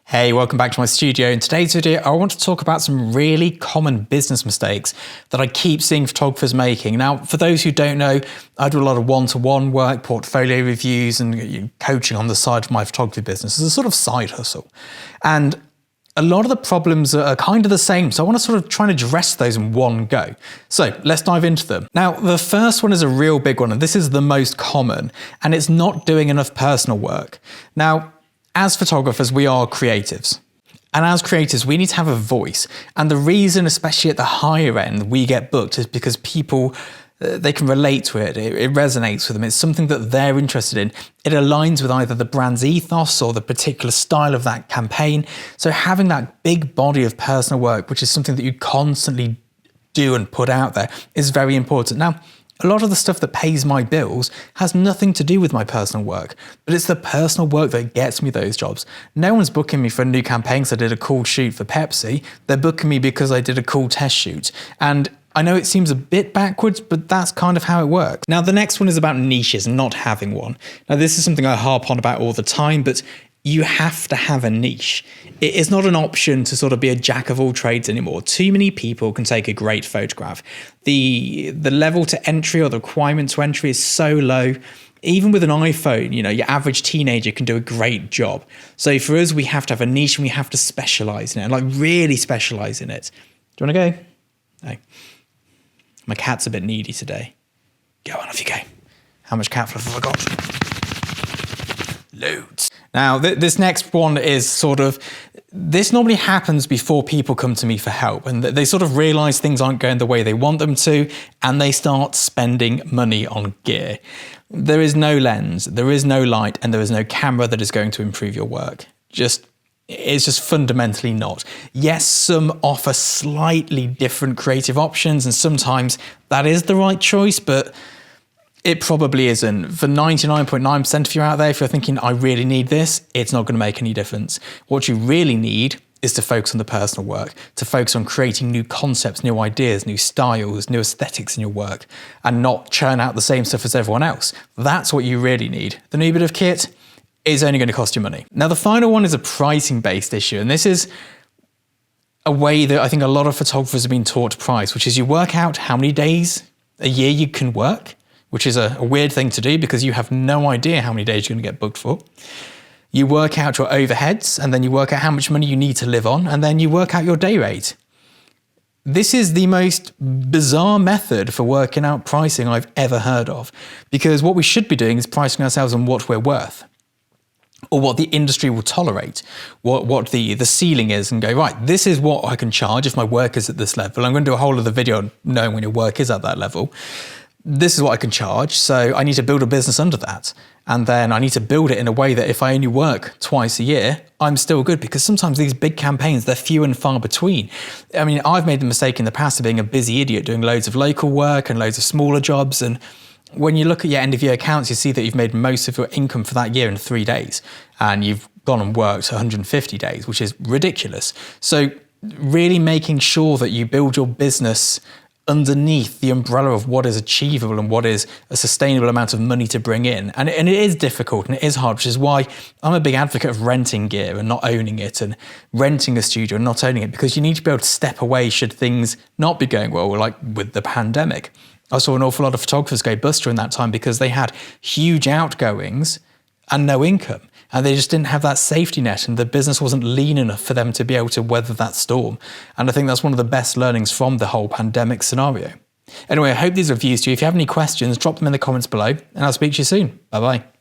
Hey, welcome back to my studio. In today's video, I want to talk about some really common business mistakes that I keep seeing photographers making. Now, for those who don't know, I do a lot of one-to-one work, portfolio reviews, and coaching on the side of my photography business as a sort of side hustle. And a lot of the problems are kind of the same, so I want to sort of try and address those in one go. So let's dive into them. Now, the first one is a real big one, and this is the most common, and it's not doing enough personal work. Now, as photographers, we are creatives. And as creators, we need to have a voice. And the reason, especially at the higher end, we get booked is because people, they can relate to it. It resonates with them. It's something that they're interested in. It aligns with either the brand's ethos or the particular style of that campaign. So having that big body of personal work, which is something that you constantly do and put out there, is very important. Now, a lot of the stuff that pays my bills has nothing to do with my personal work, but it's the personal work that gets me those jobs. No one's booking me for a new campaign because I did a cool shoot for Pepsi. They're booking me because I did a cool test shoot. And I know it seems a bit backwards, but that's kind of how it works. Now, the next one is about niches and not having one. Now, this is something I harp on about all the time, but you have to have a niche. It is not an option to sort of be a jack of all trades anymore. Too many people can take a great photograph. The level to entry or the requirement to entry is so low. Even with an iPhone, your average teenager can do a great job. So for us, we have to have a niche and we have to specialize in it, like really specialize in it. Do you want to go? No. My cat's a bit needy today. Go on, off you go. How much cat fluff have I got? Loads. Now, this next one is this normally happens before people come to me for help, and they sort of realize things aren't going the way they want them to, and they start spending money on gear. There is no lens, there is no light, and there is no camera that is going to improve your work. It's just fundamentally not. Yes, some offer slightly different creative options, and sometimes that is the right choice, but it probably isn't. For 99.9% of you out there, if you're thinking, I really need this, it's not going to make any difference. What you really need is to focus on the personal work, to focus on creating new concepts, new ideas, new styles, new aesthetics in your work, and not churn out the same stuff as everyone else. That's what you really need. The new bit of kit is only going to cost you money. Now, the final one is a pricing-based issue, and this is a way that I think a lot of photographers have been taught to price, which is you work out how many days a year you can work, which is a weird thing to do because you have no idea how many days you're going to get booked for. You work out your overheads, and then you work out how much money you need to live on, and then you work out your day rate. This is the most bizarre method for working out pricing I've ever heard of, because what we should be doing is pricing ourselves on what we're worth, or what the industry will tolerate, what the ceiling is, and go, right, this is what I can charge if my work is at this level. I'm going to do a whole other video on knowing when your work is at that level. This is what I can charge, so I need to build a business under that. And then I need to build it in a way that if I only work twice a year, I'm still good, because sometimes these big campaigns, they're few and far between. I mean, I've made the mistake in the past of being a busy idiot, doing loads of local work and loads of smaller jobs. And when you look at your end of year accounts, you see that you've made most of your income for that year in 3 days, and you've gone and worked 150 days, which is ridiculous. So really making sure that you build your business underneath the umbrella of what is achievable and what is a sustainable amount of money to bring in. And it is difficult and it is hard, which is why I'm a big advocate of renting gear and not owning it, and renting a studio and not owning it, because you need to be able to step away should things not be going well, like with the pandemic. I saw an awful lot of photographers go bust during that time because they had huge outgoings and no income. And they just didn't have that safety net, and the business wasn't lean enough for them to be able to weather that storm. And I think that's one of the best learnings from the whole pandemic scenario. Anyway, I hope these are of use to you. If you have any questions, drop them in the comments below, and I'll speak to you soon. Bye-bye.